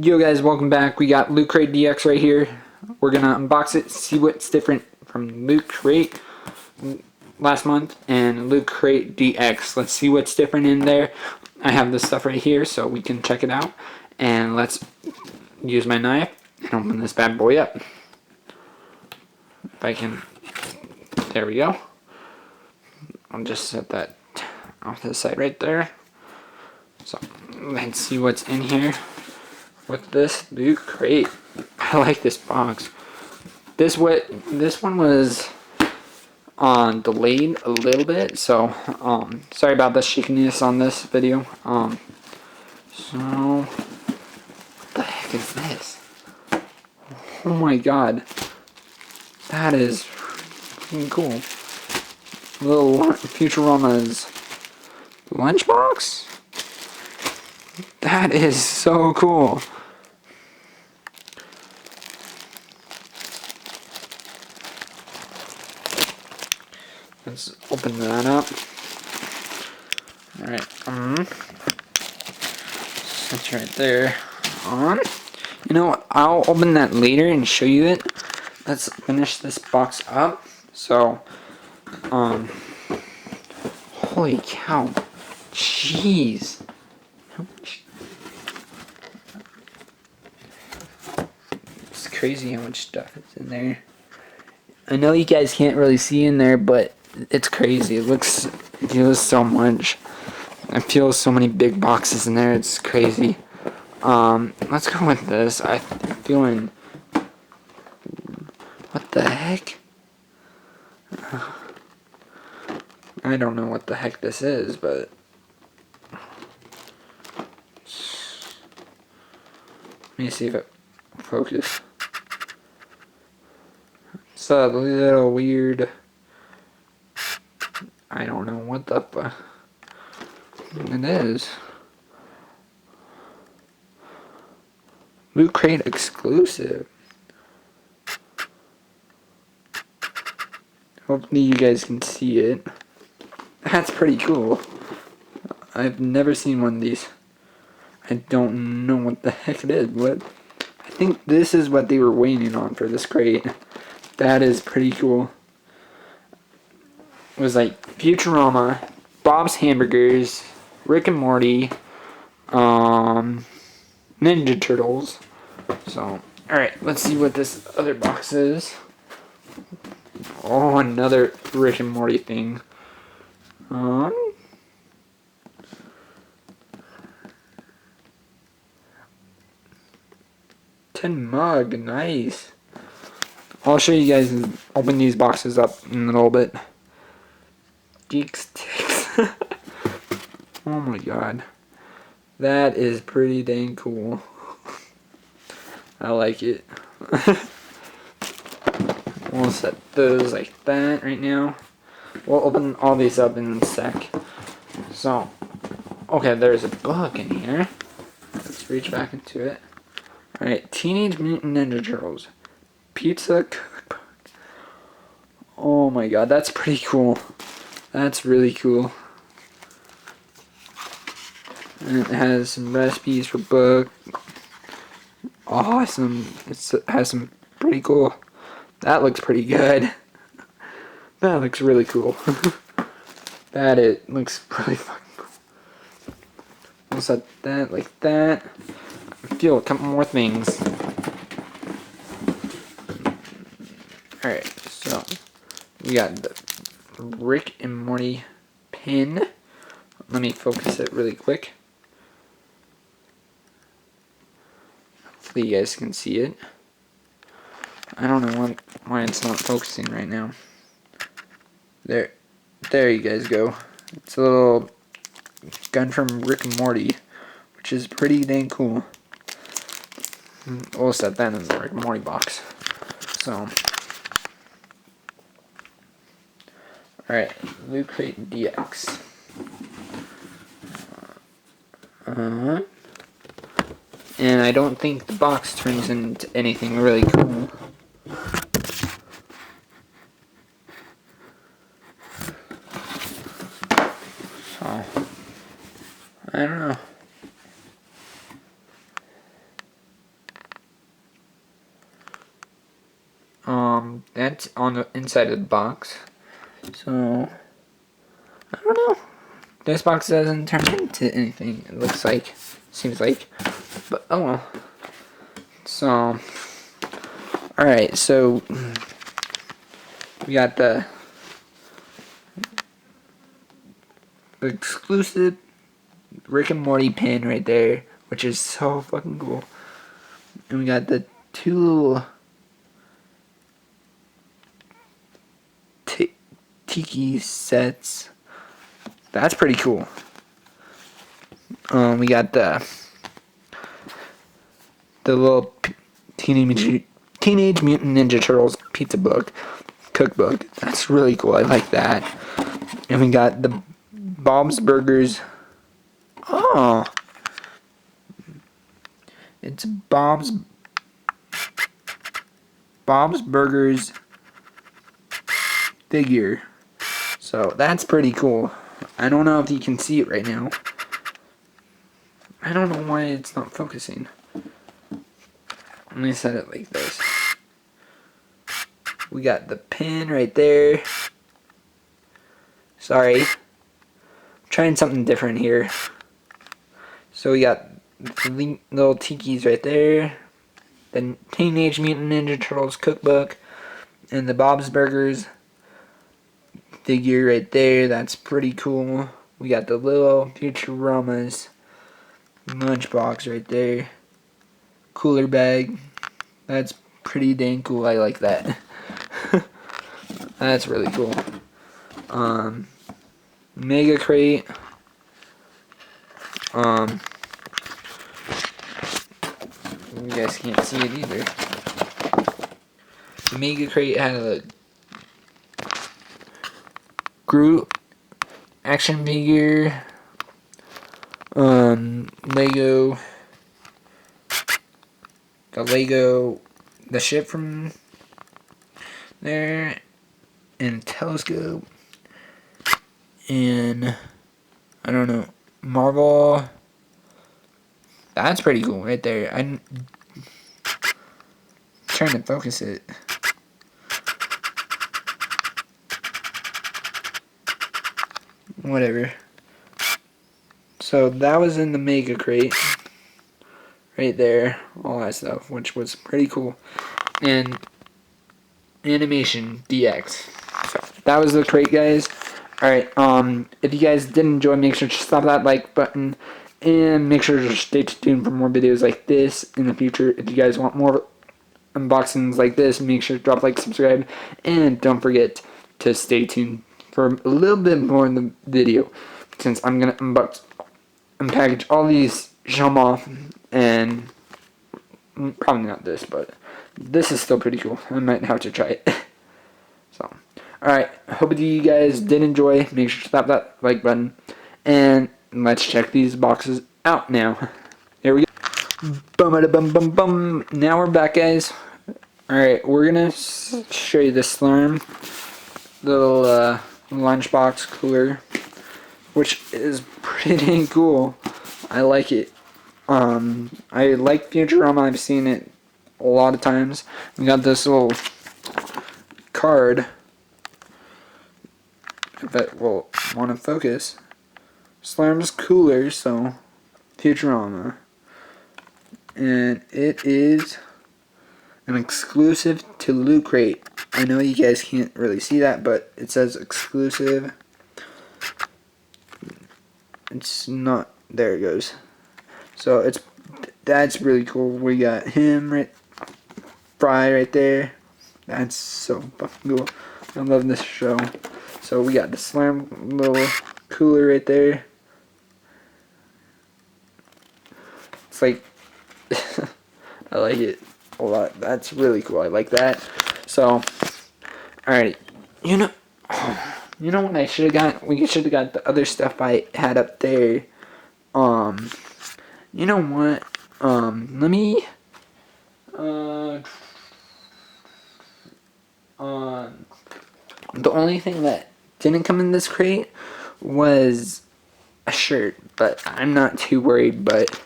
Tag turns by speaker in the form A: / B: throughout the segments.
A: Yo guys, welcome back. We got LootCrate DX right here. We're gonna unbox it, see what's different from LootCrate last month and LootCrate DX. Let's see what's different in there. I have this stuff right here so we can check it out. And let's use my knife and open this bad boy up. If I can, there we go. I'll just set that off to the side right there. So let's see what's in here with this LootCrate. I like this box. This one was delayed a little bit, so sorry about the shakiness on this video. So what the heck is this? Oh my god, that is freaking cool. Little Futurama's lunchbox. That is so cool. Let's open that up. Alright, that's right there. You know what? I'll open that later and show you it. Let's finish this box up. So, holy cow. Jeez. It's crazy how much stuff is in there. I know you guys can't really see in there, but it's crazy. It feels so much. I feel so many big boxes in there. It's crazy. Let's go with this. I'm feeling. What the heck? I don't know what the heck this is, but let me see if it focuses. It's a little weird. I don't know what the fuck it is. LootCrate exclusive. Hopefully you guys can see it. That's pretty cool. I've never seen one of these. I don't know what the heck it is, but I think this is what they were waiting on for this crate. That is pretty cool. It was like Futurama, Bob's Hamburgers, Rick and Morty, Ninja Turtles. So, alright, let's see what this other box is. Oh, another Rick and Morty thing. Tin mug, nice. I'll show you guys and open these boxes up in a little bit. Geek sticks. Oh my god. That is pretty dang cool. I like it. We'll set those like that right now. We'll open all these up in a sec. So, okay, there's a book in here. Let's reach back into it. Alright, Teenage Mutant Ninja Turtles. Pizza cookbook. Oh my god, that's pretty cool. That's really cool. And it has some recipes for book. Awesome. It has some pretty cool. That looks pretty good. That looks really cool. It looks really fucking cool. We'll set that like that. I feel a couple more things. Alright, so we got the Rick and Morty pin. Let me focus it really quick. Hopefully you guys can see it. I don't know why it's not focusing right now. There you guys go. It's a little gun from Rick and Morty, which is pretty dang cool. We'll set that in the Rick and Morty box. So, alright, LootCrate DX. And I don't think the box turns into anything really cool. So, I don't know. That's on the inside of the box. So, I don't know. This box doesn't turn into anything, it looks like. Seems like. But, oh well. So, alright, so we got the exclusive Rick and Morty pin right there, which is so fucking cool. And we got the two little tiki sets. That's pretty cool. We got the little Teenage Mutant Ninja Turtles pizza book, cookbook. That's really cool. I like that. And we got the Bob's Burgers. Oh, it's Bob's Burgers figure. So that's pretty cool. I don't know if you can see it right now. I don't know why it's not focusing. Let me set it like this. We got the pin right there. Sorry. I'm trying something different here. So we got the little tikis right there. The Teenage Mutant Ninja Turtles cookbook. And the Bob's Burgers figure right there. That's pretty cool. We got the little Futuramas lunchbox right there. Cooler bag. That's pretty dang cool. I like that. That's really cool. Mega crate. You guys can't see it either. The Mega crate had a Groot action figure. Lego. The ship from there, and telescope, and I don't know, Marvel. That's pretty cool right there. I'm trying to focus it. Whatever. So that was in the Mega crate. Right there, all that stuff, which was pretty cool. And Animation DX. So that was the crate, guys. Alright, if you guys did enjoy, make sure to slap that like button. And make sure to stay tuned for more videos like this in the future. If you guys want more unboxings like this, make sure to drop a like, subscribe. And don't forget to stay tuned for a little bit more in the video. Since I'm going to unpackage all these, show them off. And probably not this, but this is still pretty cool. I might have to try it. So, alright, hope you guys did enjoy. Make sure to slap that like button. And let's check these boxes out now. There we go. Bum. Now we're back, guys. Alright, we're gonna show you this Slurm little lunchbox cooler, which is pretty dang cool. I like it. I like Futurama. I've seen it a lot of times. We got this little card. If it will want to focus. Slurm's cooler, so Futurama. And it is an exclusive to LootCrate. I know you guys can't really see that, but it says exclusive. It's not. There it goes. So that's really cool. We got him Fry right there. That's so fucking cool. I love this show. So we got the Slurm little cooler right there. It's like I like it a lot. That's really cool. I like that. So alright. You know what I should have got? We should have got the other stuff I had up there. You know what? Let me the only thing that didn't come in this crate was a shirt, but I'm not too worried. But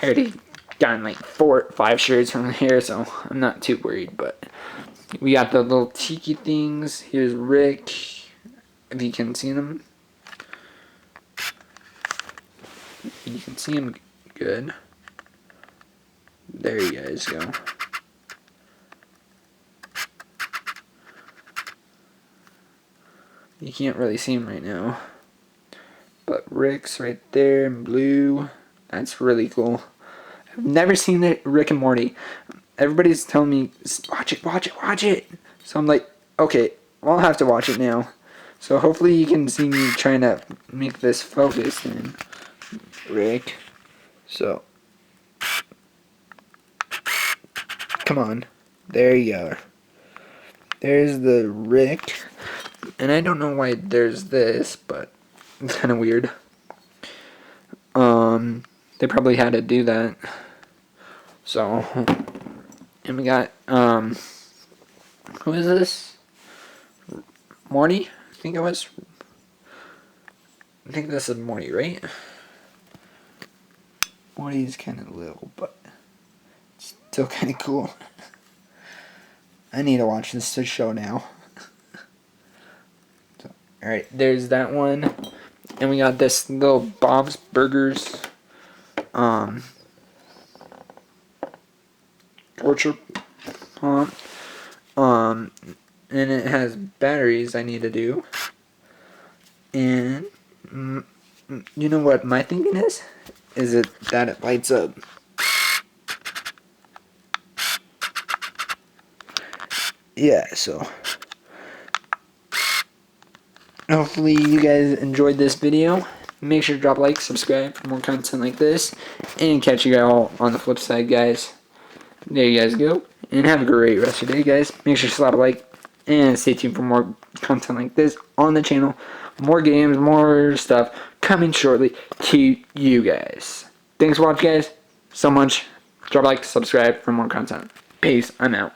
A: I already gotten like 4 or 5 shirts from here, so I'm not too worried. But We got the little tiki things. Here's Rick, if you can see them. You can see him good. There you guys go. You can't really see him right now. But Rick's right there in blue. That's really cool. I've never seen it, Rick and Morty. Everybody's telling me, watch it, watch it, watch it. So I'm like, okay, well, I'll have to watch it now. So hopefully you can see me trying to make this focus in Rick. So, come on. There you are. There's the Rick. And I don't know why there's this, but it's kind of weird. They probably had to do that. So, and we got, who is this? Morty? I think it was. I think this is Morty, right? Morty's kind of little, but still kind of cool. I need to watch this show now. So, alright, there's that one. And we got this little Bob's Burgers torture pump. And it has batteries I need to do. And you know what my thinking is? Is it that it lights up? Yeah, so hopefully you guys enjoyed this video. Make sure to drop a like, subscribe for more content like this, and catch you all on the flip side, guys. There you guys go, and have a great rest of your day, guys. Make sure to slap a like, and stay tuned for more content like this on the channel. More games, more stuff coming shortly to you guys. Thanks for watching, guys, so much. Drop a like, subscribe for more content. Peace, I'm out.